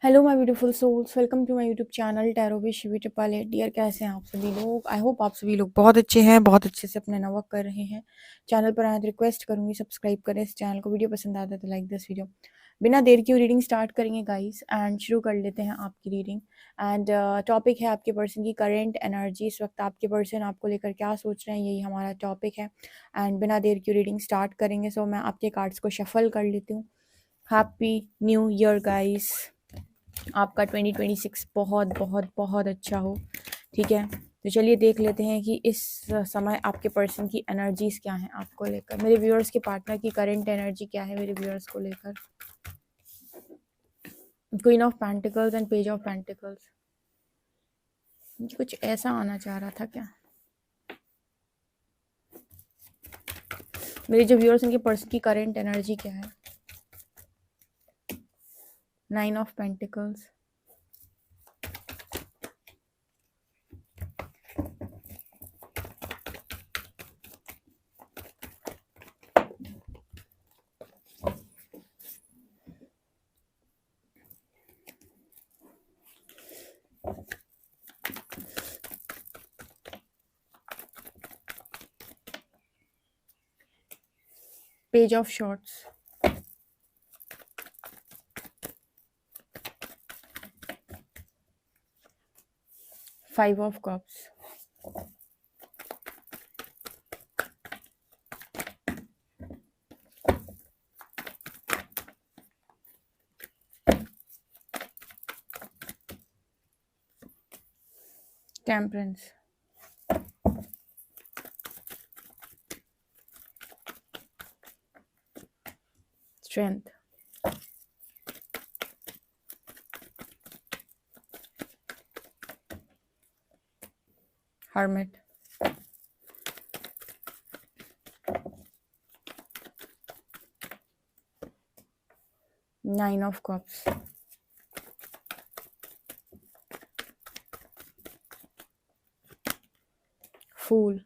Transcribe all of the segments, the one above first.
Hello my beautiful souls, welcome to my YouTube channel tarot with Shivi triple dear. कैसे हैं आप सभी लोग? आई होप आप सभी लोग बहुत अच्छे हैं, बहुत अच्छे से अपना वर्क कर रहे हैं। चैनल पर आए तो रिक्वेस्ट करूंगी सब्सक्राइब करें इस चैनल को। वीडियो पसंद आता है तो लाइक दिस वीडियो। बिना देर की रीडिंग स्टार्ट करेंगे गाइस एंड शुरू कर लेते हैं आपकी रीडिंग। एंड टॉपिक है आपके पर्सन की करेंट एनर्जी। इस वक्त आपके पर्सन आपको लेकर क्या सोच रहे हैं, यही हमारा टॉपिक है। एंड बिना देर की रीडिंग स्टार्ट करेंगे। सो मैं आपके कार्ड्स को शफल कर लेती हूँ। हैप्पी न्यू ईयर गाइस, आपका 2026 बहुत बहुत बहुत अच्छा हो। ठीक है, तो चलिए देख लेते हैं कि इस समय आपके पर्सन की एनर्जीज क्या हैं आपको लेकर। मेरे व्यूअर्स के पार्टनर की करंट एनर्जी क्या है मेरे व्यूअर्स को लेकर। Queen of pentacles and page of pentacles. कुछ ऐसा आना चाह रहा था क्या? मेरे जो व्यूअर्स उनके पर्सन की करंट एनर्जी क्या है? 9 of pentacles, page of swords, 5 of cups, temperance, strength, hermit, nine of cups, fool,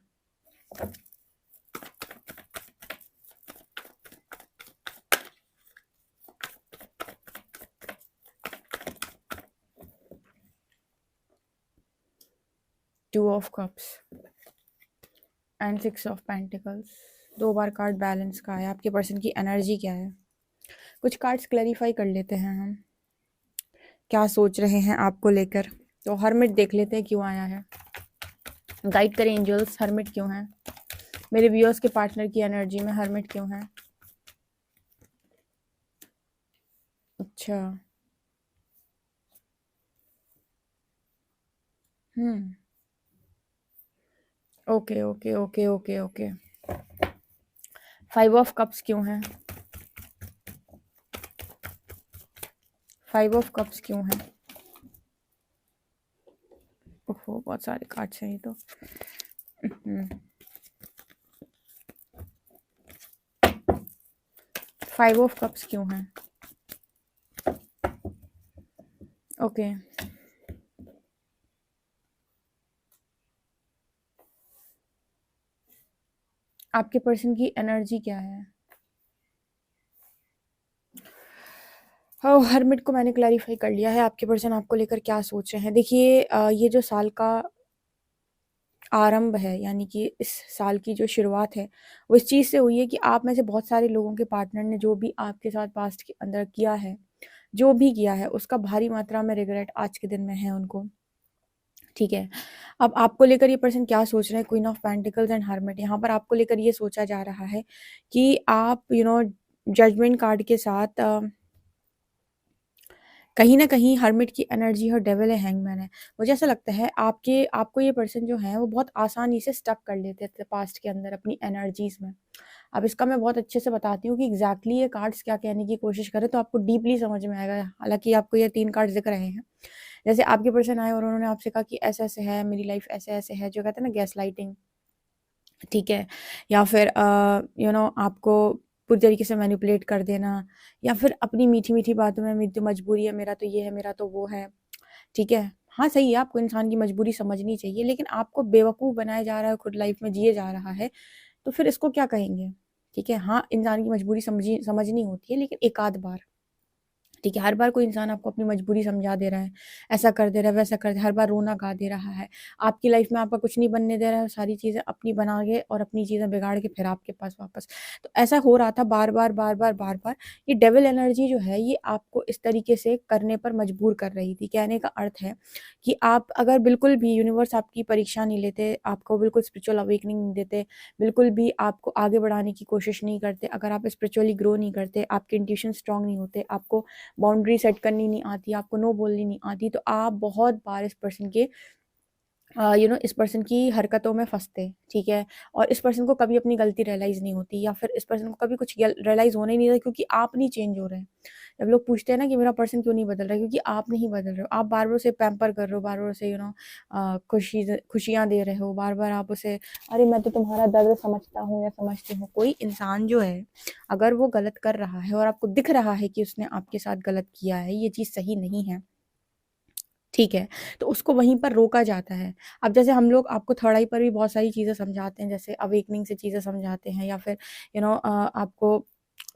two of cups and 6 of pentacles. 2 बार कार्ड बैलेंस का है। आपके पर्सन की एनर्जी क्या है? कुछ कार्ड्स क्लैरिफाई कर लेते हैं हम, क्या सोच रहे हैं आपको लेकर। तो हर्मिट देख लेते हैं क्यों आया है। गाइड करें एंजल्स, हर्मिट क्यों है मेरे व्यूअर्स के पार्टनर की एनर्जी में? हर्मिट क्यों है? अच्छा, okay okay okay okay okay. 5 of cups क्यों है? 5 ऑफ कप्स क्यों है? ओहो, बहुत सारे कार्ड्स हैं ये तो। 5 ऑफ कप्स क्यों है? ओके, आपके पर्सन की एनर्जी क्या है? हर्मिट को मैंने क्लैरिफाई कर लिया है। आपके पर्सन आपको लेकर क्या सोच रहे हैं। देखिए, ये जो साल का आरंभ है, यानी कि इस साल की जो शुरुआत है, वो इस चीज़ से हुई है कि आप में से बहुत सारे लोगों के पार्टनर ने जो भी आपके साथ पास्ट के अंदर किया है, जो भी किया है, उसका भारी मात्रा में रिग्रेट आज के दिन में है उनको। ठीक है, अब आपको लेकर ये पर्सन क्या सोच रहे हैं। Queen of pentacles and hermit, यहाँ पर आपको लेकर ये सोचा जा रहा है कि आप जजमेंट कार्ड के साथ कहीं ना कहीं हर्मिट की एनर्जी और डेविल है, हैंगमैन है। मुझे ऐसा लगता है आपको ये पर्सन जो है वो बहुत आसानी से स्टक कर लेते थे पास्ट के अंदर अपनी एनर्जीज में। अब इसका मैं बहुत अच्छे से बताती हूँ कि एग्जैक्टली ये कार्ड्स क्या कहने की कोशिश करें तो आपको डीपली समझ में आएगा। हालांकि आपको ये 3 कार्ड्स दिख रहे हैं। जैसे आपके पर्सन आए और उन्होंने आपसे कहा कि ऐसे ऐसे है मेरी लाइफ, ऐसे ऐसे है, जो कहते हैं ना गैस लाइटिंग। ठीक है, या फिर आपको पूरी तरीके से मैनिपुलेट कर देना, या फिर अपनी मीठी मीठी बातों में मेरी तो मजबूरी है, मेरा तो ये है, मेरा तो वो है। ठीक है, हाँ सही है, आपको इंसान की मजबूरी समझनी चाहिए, लेकिन आपको बेवकूफ़ बनाया जा रहा है, खुद लाइफ में जिए जा रहा है, तो फिर इसको क्या कहेंगे? ठीक है, हाँ इंसान की मजबूरी समझनी होती है, लेकिन एक आध बार। ठीक है, हर बार कोई इंसान आपको अपनी मजबूरी समझा दे रहा है, ऐसा कर दे रहा है, वैसा कर दे, हर बार रोना गा दे रहा है, आपकी लाइफ में आपका कुछ नहीं बनने दे रहा है, सारी चीज़ें अपनी बना के और अपनी चीज़ें बिगाड़ के फिर आपके पास वापस। तो ऐसा हो रहा था बार-बार, बार-बार, बार-बार। ये डेविल एनर्जी जो है, ये आपको इस तरीके से करने पर मजबूर कर रही थी। कहने का अर्थ है कि आप अगर बिल्कुल भी यूनिवर्स आपकी परीक्षा नहीं लेते, आपको बिल्कुल स्पिरिचुअल अवेकनिंग नहीं देते, बिल्कुल भी आपको आगे बढ़ाने की कोशिश नहीं करते, अगर आप स्पिरिचुअली ग्रो नहीं करते, आपके इंट्यूशन स्ट्रांग नहीं होते, आपको बाउंड्री सेट करनी नहीं आती, आपको नो बोलनी नहीं आती, तो आप बहुत बार इस पर्सन के इस पर्सन की हरकतों में फँसते, ठीक है? और इस पर्सन को कभी अपनी गलती रियलाइज़ नहीं होती, या फिर इस पर्सन को कभी कुछ रियलाइज़ होने ही नहीं देता, क्योंकि आप नहीं चेंज हो रहे हैं। जब लोग पूछते हैं ना कि मेरा पर्सन क्यों नहीं बदल रहा है, क्योंकि आप नहीं बदल रहे हो। आप बार-बार उसे पैम्पर कर रहे हो, बार-बार उसे खुशियाँ दे रहे हो, बार-बार आप उसे, अरे मैं तो तुम्हारा दर्द समझता हूँ या समझती हूँ। कोई इंसान जो है, अगर वो गलत कर रहा है और आपको दिख रहा है कि उसने आपके साथ गलत किया है, ये चीज़ सही नहीं है, ठीक है, तो उसको वहीं पर रोका जाता है। अब जैसे हम लोग आपको थर्ड आई पर भी बहुत सारी चीज़ें समझाते हैं, जैसे अवेकनिंग से चीज़ें समझाते हैं, या फिर आपको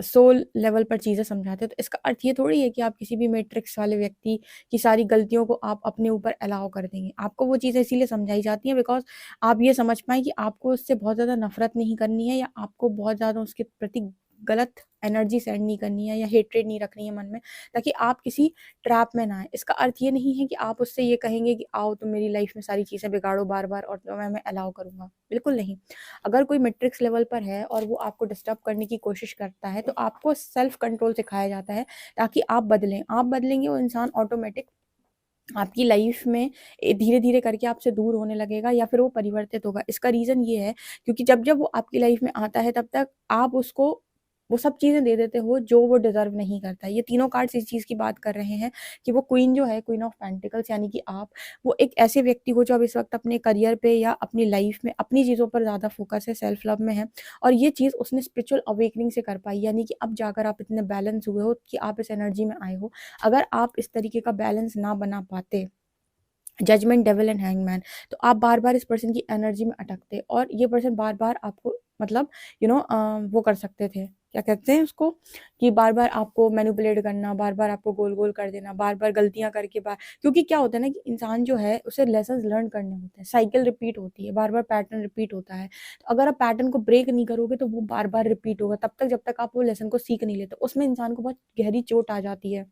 सोल लेवल पर चीज़ें समझाते हैं। तो इसका अर्थ ये थोड़ी है कि आप किसी भी मैट्रिक्स वाले व्यक्ति की सारी गलतियों को आप अपने ऊपर अलाउ कर देंगे। आपको वो चीज़ें इसीलिए समझाई जाती हैं बिकॉज़ आप ये समझ पाएँ कि आपको उससे बहुत ज़्यादा नफ़रत नहीं करनी है, या आपको बहुत ज़्यादा उसके प्रति गलत एनर्जी सेंड नहीं करनी है, या हेट्रेड नहीं रखनी है मन में, ताकि आप किसी ट्रैप में ना आए। इसका अर्थ ये नहीं है कि आप उससे ये कहेंगे कि आओ तुम मेरी लाइफ में सारी चीज़ें बिगाड़ो बार-बार और तो मैं अलाउ करूँगा, बिल्कुल नहीं। अगर कोई मैट्रिक्स लेवल पर है और वो आपको डिस्टर्ब करने की कोशिश करता है, तो आपको सेल्फ कंट्रोल सिखाया जाता है ताकि आप बदलें। आप बदलेंगे, वो इंसान ऑटोमेटिक आपकी लाइफ में धीरे-धीरे करके आपसे दूर होने लगेगा, या फिर वो परिवर्तित होगा। इसका रीज़न ये है क्योंकि जब-जब वो आपकी लाइफ में आता है, तब तक आप उसको वो सब चीज़ें दे देते हो जो वो डिज़र्व नहीं करता। ये तीनों कार्ड्स इस चीज़ की बात कर रहे हैं कि वो क्वीन जो है, क्वीन ऑफ पेंटिकल्स, यानी कि आप, वो एक ऐसे व्यक्ति हो जो अब इस वक़्त अपने करियर पे या अपनी लाइफ में अपनी चीज़ों पर ज़्यादा फ़ोकस है, सेल्फ लव में है, और ये चीज़ उसने स्पिरिचुअल अवेकनिंग से कर पाई, यानी कि अब जाकर आप इतने बैलेंस हुए हो कि आप इस एनर्जी में आए हो। अगर आप इस तरीके का बैलेंस ना बना पाते, जजमेंट, डेविल एंड हैंगमैन, तो आप बार-बार इस पर्सन की एनर्जी में अटकते, और ये पर्सन बार-बार आपको मतलब वो कर सकते थे, क्या कहते हैं उसको, कि बार-बार आपको मैनिपुलेट करना, बार-बार आपको गोल-गोल कर देना, बार-बार गलतियाँ करके क्योंकि क्या होता है ना कि इंसान जो है उसे लेसन्स लर्न करने होते हैं, साइकिल रिपीट होती है, बार-बार पैटर्न रिपीट होता है। तो अगर आप पैटर्न को ब्रेक नहीं करोगे तो वो बार-बार रिपीट होगा तब तक जब तक आप वो लेसन को सीख नहीं लेते। उसमें इंसान को बहुत गहरी चोट आ जाती है।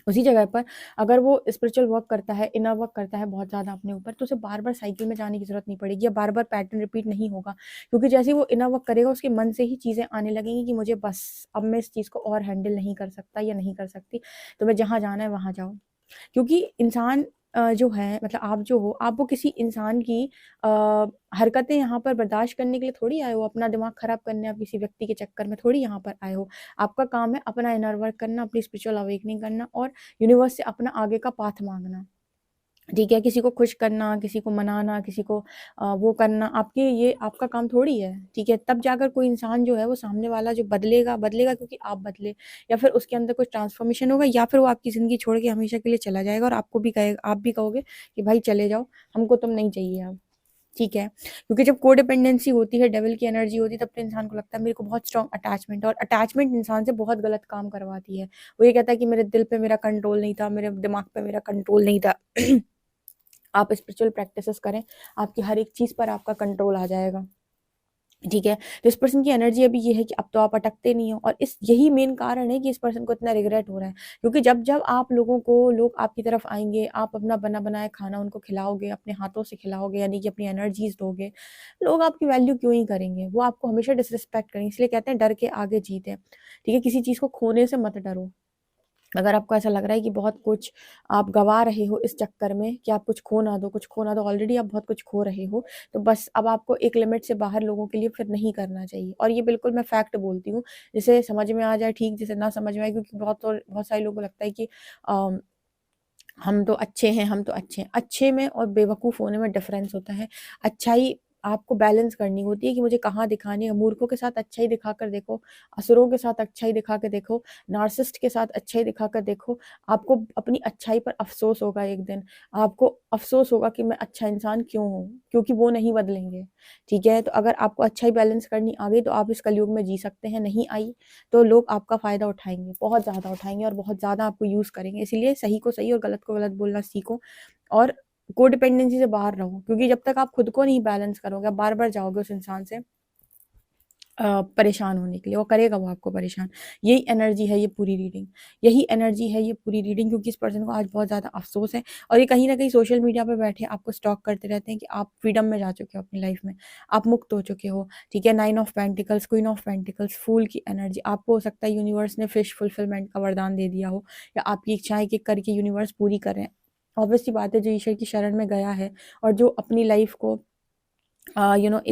उसी जगह पर अगर वो स्पिरिचुअल वर्क करता है, इनर वर्क करता है बहुत ज़्यादा अपने ऊपर, तो उसे बार-बार साइकिल में जाने की ज़रूरत नहीं पड़ेगी, या बार-बार पैटर्न रिपीट नहीं होगा। क्योंकि जैसे ही वो इनर वर्क करेगा, उसके मन से ही चीज़ें आने लगेंगी कि मुझे बस अब मैं इस चीज़ को और हैंडल नहीं कर सकता या नहीं कर सकती, तो मैं जहाँ जाना है वहाँ जाऊँ। क्योंकि इंसान जो है, मतलब आप जो हो, आप वो किसी इंसान की अ, हरकतें यहाँ पर बर्दाश्त करने के लिए थोड़ी आए हो, अपना दिमाग खराब करने आप किसी व्यक्ति के चक्कर में थोड़ी यहाँ पर आए हो। आपका काम है अपना इनर वर्क करना, अपनी स्पिरिचुअल अवेकनिंग करना और यूनिवर्स से अपना आगे का पाथ माँगना। ठीक है, किसी को खुश करना, किसी को मनाना, किसी को वो करना, आपके ये आपका काम थोड़ी है, ठीक है? तब जाकर कोई इंसान जो है वो सामने वाला जो बदलेगा, बदलेगा क्योंकि आप बदले, या फिर उसके अंदर कुछ ट्रांसफॉर्मेशन होगा, या फिर वो आपकी ज़िंदगी छोड़ के हमेशा के लिए चला जाएगा और आपको भी कहेगा, आप भी कहोगे कि भाई चले जाओ, हमको तुम नहीं चाहिए अब, ठीक है? क्योंकि जब कोडिपेंडेंसी होती है, डेविल की एनर्जी होती है, तब तो इंसान को लगता है मेरे को बहुत स्ट्रॉन्ग अटैचमेंट है, और अटैचमेंट इंसान से बहुत गलत काम करवाती है। वो ये कहता है कि मेरे दिल पे मेरा कंट्रोल नहीं था, मेरे दिमाग पे मेरा कंट्रोल नहीं था। आप स्पिरिचुअल प्रैक्टिसेस करें, आपकी हर एक चीज़ पर आपका कंट्रोल आ जाएगा, ठीक है? तो इस पर्सन की एनर्जी अभी ये है कि अब तो आप अटकते नहीं हो, और इस यही मेन कारण है कि इस पर्सन को इतना रिग्रेट हो रहा है, क्योंकि जब-जब आप लोग आपकी तरफ आएँगे, आप अपना बना-बनाया खाना उनको खिलाओगे, अपने हाथों से खिलाओगे, यानी कि अपनी एनर्जीज़ दोगे, लोग आपकी वैल्यू क्यों ही करेंगे? वो आपको हमेशा डिसरिस्पेक्ट करेंगे, इसलिए कहते हैं डर के आगे जीत है, ठीक है? किसी चीज़ को खोने से मत डरो। अगर आपको ऐसा लग रहा है कि बहुत कुछ आप गँवा रहे हो इस चक्कर में कि आप कुछ खो ना दो, ऑलरेडी आप बहुत कुछ खो रहे हो, तो बस अब आपको एक लिमिट से बाहर लोगों के लिए फिर नहीं करना चाहिए, और ये बिल्कुल मैं फैक्ट बोलती हूँ। जिसे समझ में आ जाए ठीक, जिसे ना समझ में आए, क्योंकि बहुत सारे लोगों को लगता है कि अ हम तो अच्छे हैं, हम तो अच्छे हैं। अच्छे में और बेवकूफ़ होने में डिफ़रेंस होता है। अच्छाई आपको बैलेंस करनी होती है कि मुझे कहाँ दिखानी है। मूर्खों के साथ अच्छाई दिखाकर देखो, असुरों के साथ अच्छाई दिखा के देखो, नार्सिसिस्ट के साथ अच्छाई दिखाकर देखो, आपको अपनी अच्छाई पर अफ़सोस होगा एक दिन। आपको अफ़सोस होगा कि मैं अच्छा इंसान क्यों हूँ, क्योंकि वो नहीं बदलेंगे, ठीक है? तो अगर आपको अच्छाई बैलेंस करनी आ गई तो आप इस कलयुग में जी सकते हैं, नहीं आई तो लोग आपका फ़ायदा उठाएँगे, बहुत ज़्यादा उठाएँगे और बहुत ज़्यादा आपको यूज़ करेंगे। इसीलिए सही को सही और गलत को गलत बोलना सीखो और कोडिपेंडेंसी से बाहर रहो, क्योंकि जब तक आप खुद को नहीं बैलेंस करोगे, आप बार-बार जाओगे उस इंसान से परेशान होने के लिए, वो करेगा वो आपको परेशान। यही एनर्जी है ये पूरी रीडिंग, यही एनर्जी है ये पूरी रीडिंग, क्योंकि इस पर्सन को आज बहुत ज़्यादा अफ़सोस है और ये कहीं न कहीं सोशल मीडिया पे बैठे आपको स्टॉक करते रहते हैं कि आप फ्रीडम में जा चुके हो अपनी लाइफ़ में, आप मुक्त हो चुके हो, ठीक है? 9 of pentacles, queen of pentacles, fool की एनर्जी, आपको हो सकता है यूनिवर्स ने विश फुलफिलमेंट का वरदान दे दिया हो या आपकी इच्छाएँ एक-एक करके यूनिवर्स पूरी कर रहे हैं। ऑब्वियस सी बात है, जो ईश्वर की शरण में गया है और जो अपनी लाइफ़ को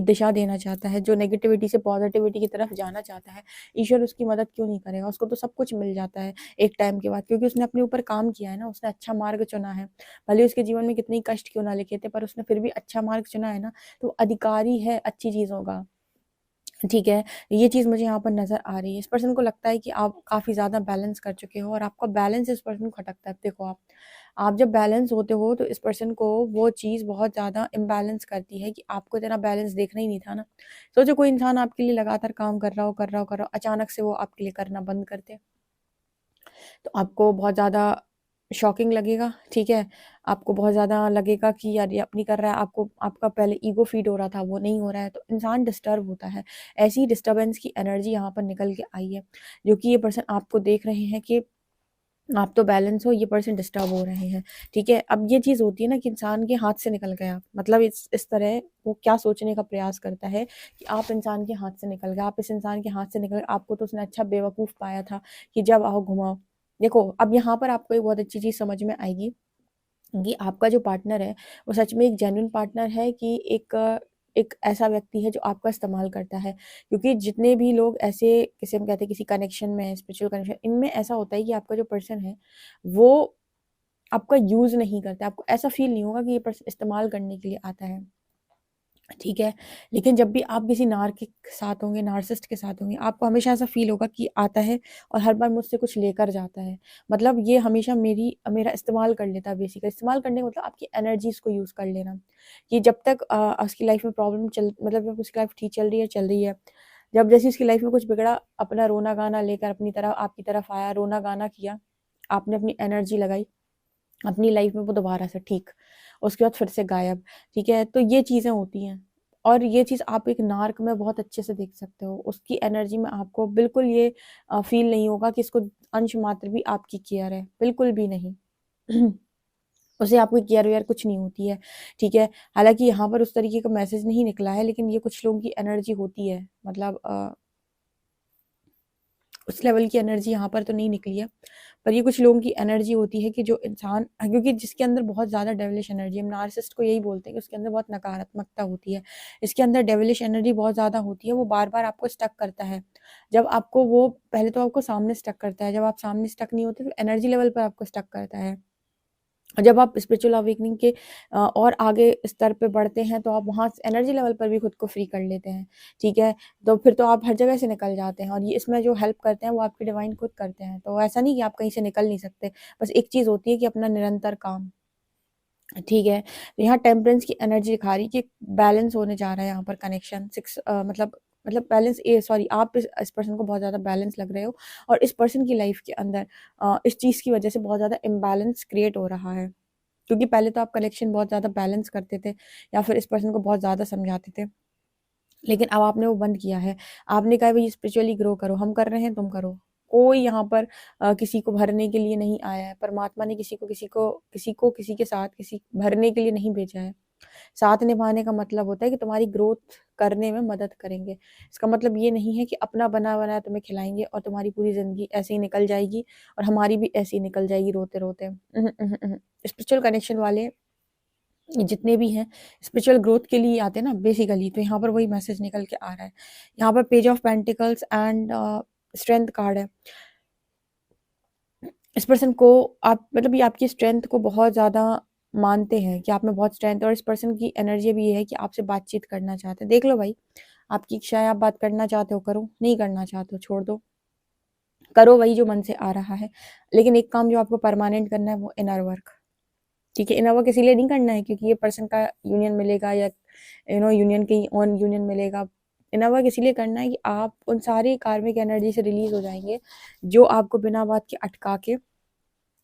दिशा देना चाहता है, जो नेगेटिविटी से पॉजिटिविटी की तरफ जाना चाहता है, ईश्वर उसकी मदद क्यों नहीं करेगा? उसको तो सब कुछ मिल जाता है एक टाइम के बाद, क्योंकि उसने अपने ऊपर काम किया है ना, उसने अच्छा मार्ग चुना है। भले उसके जीवन में कितने ही कष्ट क्यों ना लिखे थे, पर उसने फिर भी अच्छा मार्ग चुना है ना, तो वो अधिकारी है अच्छी चीज़ों का। ठीक है, ये चीज़ मुझे यहाँ पर नज़र आ रही है। इस पर्सन को लगता है कि आप काफ़ी ज़्यादा बैलेंस कर चुके हो और आपका बैलेंस इस पर्सन को खटकता है। देखो आप जब बैलेंस होते हो तो इस पर्सन को वो चीज़ बहुत ज़्यादा इम्बैलेंस करती है कि आपको इतना बैलेंस देखना ही नहीं था ना। सोचो कोई इंसान आपके लिए लगातार काम कर रहा हो, कर रहा हो, कर रहा हो, अचानक से वो आपके लिए करना बंद कर दे। तो आपको बहुत ज़्यादा शॉकिंग लगेगा, ठीक है? आपको बहुत ज़्यादा लगेगा कि यार ये अब नहीं कर रहा है, आपको आपका पहले ईगो फीड हो रहा था, वो नहीं हो रहा है, तो इंसान डिस्टर्ब होता है। ऐसी डिस्टर्बेंस की एनर्जी यहाँ पर निकल के आई है, जो कि ये पर्सन आपको देख रहे हैं कि आप तो बैलेंस हो, ये पर्सन डिस्टर्ब हो रहे हैं, ठीक है? अब ये चीज़ होती है ना कि इंसान के हाथ से निकल गया, मतलब इस तरह वो क्या सोचने का प्रयास करता है कि आप इंसान के हाथ से निकल गए, आप इस इंसान के हाथ से निकल गए, आपको तो उसने अच्छा बेवकूफ़ पाया था कि जब आओ घुमाओ। देखो, अब यहाँ पर आपको एक बहुत अच्छी चीज़ समझ में आएगी कि आपका जो पार्टनर है, वो सच में एक जेन्युइन पार्टनर है कि एक ऐसा व्यक्ति है जो आपका इस्तेमाल करता है। क्योंकि जितने भी लोग ऐसे किसे हम कहते हैं किसी कनेक्शन में, स्पिरिचुअल कनेक्शन, इनमें ऐसा होता है कि आपका जो पर्सन है, वो आपका यूज़ नहीं करता है। आपको ऐसा फ़ील नहीं होगा कि ये पर्सन इस्तेमाल करने के लिए आता है। ठीक है? लेकिन जब भी आप किसी नार के साथ होंगे, नार्सिसिस्ट के साथ होंगे, आपको हमेशा ऐसा फ़ील होगा कि आता है और हर बार मुझसे कुछ लेकर जाता है। मतलब ये हमेशा मेरा इस्तेमाल कर लेता है बेसिकली। इस्तेमाल करने का मतलब आपकी एनर्जीज़ को यूज़ कर लेना। कि जब तक उसकी लाइफ़ में प्रॉब्लम मतलब जब उसकी लाइफ़ ठीक चल रही है, चल रही है। जब जैसे उसकी लाइफ़ में कुछ बिगड़ा, अपना रोना-गाना लेकर अपनी तरफ आपकी तरफ आया, रोना-गाना किया, आपने अपनी एनर्जी लगाई, अपनी लाइफ़ में वो दोबारा से ठीक, उसके बाद फिर से गायब, ठीक है? तो ये चीज़ें होती हैं और ये चीज़ आप एक नार्क में बहुत अच्छे से देख सकते हो। उसकी एनर्जी में आपको बिल्कुल ये फ़ील नहीं होगा कि इसको अंश मात्र भी आपकी केयर है, बिल्कुल भी नहीं। उसे आपकी केयर-वेयर कुछ नहीं होती है, ठीक है? हालाँकि यहाँ पर उस तरीके का मैसेज नहीं निकला है, लेकिन ये कुछ लोगों की एनर्जी होती है। मतलब उस लेवल की एनर्जी यहाँ पर तो नहीं निकली है। पर ये कुछ लोगों की एनर्जी होती है कि जो इंसान क्योंकि जिसके अंदर बहुत ज़्यादा डेविलिश एनर्जी है, हम नार्सिसिस्ट को यही बोलते हैं कि उसके अंदर बहुत नकारात्मकता होती है। इसके अंदर डेविलिश एनर्जी बहुत ज़्यादा होती है, वो बार-बार आपको स्टक करता है। जब आपको वो पहले तो आपको सामने स्टक करता है, जब आप सामने स्टक नहीं होते तो एनर्जी लेवल पर आपको स्टक करता है। जब आप स्पिरिचुअल अवेकनिंग के और आगे स्तर पे बढ़ते हैं, तो आप वहाँ एनर्जी लेवल पर भी खुद को फ्री कर लेते हैं, ठीक है? तो फिर तो आप हर जगह से निकल जाते हैं और ये इसमें जो हेल्प करते हैं, वो आपके डिवाइन खुद करते हैं। तो ऐसा नहीं कि आप कहीं से निकल नहीं सकते। बस एक चीज़ होती है कि अपना निरंतर काम, ठीक है? तो यहाँ टेम्परेंस की एनर्जी दिखा रही है कि बैलेंस होने जा रहा है यहाँ पर कनेक्शन मतलब बैलेंस सॉरी आप इस पर्सन को बहुत ज़्यादा बैलेंस लग रहे हो और इस पर्सन की लाइफ़ के अंदर इस चीज़ की वज़ह से बहुत ज़्यादा इम्बैलेंस क्रिएट हो रहा है। क्योंकि पहले तो आप कनेक्शन बहुत ज़्यादा बैलेंस करते थे या फिर इस पर्सन को बहुत ज़्यादा समझाते थे। लेकिन अब आपने वो बंद किया है। आपने कहा भई स्पिरिचुअली ग्रो करो, हम कर रहे हैं तुम करो। कोई यहाँ पर किसी को भरने के लिए नहीं आया है। परमात्मा ने किसी को किसी के साथ किसी भरने के लिए नहीं भेजा है। साथ निभाने का मतलब होता है कि तुम्हारी ग्रोथ करने में मदद करेंगे। इसका मतलब ये नहीं है कि अपना बना-बनाया तुम्हें खिलाएँगे और तुम्हारी पूरी ज़िंदगी ऐसे ही निकल जाएगी और हमारी भी ऐसे ही निकल जाएगी रोते-रोते। स्पिरिचुअल कनेक्शन वाले जितने भी हैं, स्पिरिचुअल ग्रोथ के लिए आते हैं ना बेसिकली, तो यहाँ पर वही मैसेज निकल के आ रहा है। यहाँ पर page of pentacles and strength card है। इस पर्सन को आप मतलब ये आपकी स्ट्रेंथ को बहुत ज़्यादा मानते हैं कि आप में बहुत स्ट्रेंथ है और इस पर्सन की एनर्जी भी ये है कि आपसे बातचीत करना चाहते हैं। देख लो भाई, आपकी इच्छा है, आप बात करना चाहते हो करो, नहीं करना चाहते हो छोड़ दो, करो वही जो मन से आ रहा है। लेकिन एक काम जो आपको परमानेंट करना है वो इनर वर्क, ठीक है। इनर वर्क इसीलिए नहीं करना है क्योंकि ये पर्सन का यूनियन मिलेगा या यूनियन की ऑन यूनियन मिलेगा। इनर वर्क इसीलिए करना है कि आप उन सारी कार्मिक एनर्जी से रिलीज हो जाएंगे जो आपको बिना बात के अटका के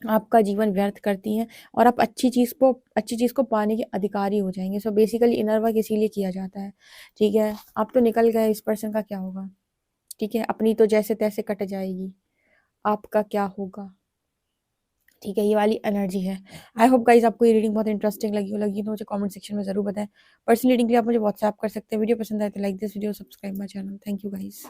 आपका जीवन व्यर्थ करती हैं, और आप अच्छी चीज़ को पाने के अधिकारी हो जाएंगे। सो बेसिकली इनर वर्क इसीलिए किया जाता है, ठीक है। आप तो निकल गए, इस पर्सन का क्या होगा, ठीक है। अपनी तो जैसे तैसे कट जाएगी, आपका क्या होगा, ठीक है। ये वाली एनर्जी है। आई होप गाइज आपको ये रीडिंग बहुत इंटरेस्टिंग लगी तो मुझे कमेंट सेक्शन में जरूर बताएं। पर्सनल रीडिंग के लिए आप मुझे व्हाट्सएप कर सकते हैं। वीडियो पसंद आए तो like this video, subscribe my channel. Thank you guys.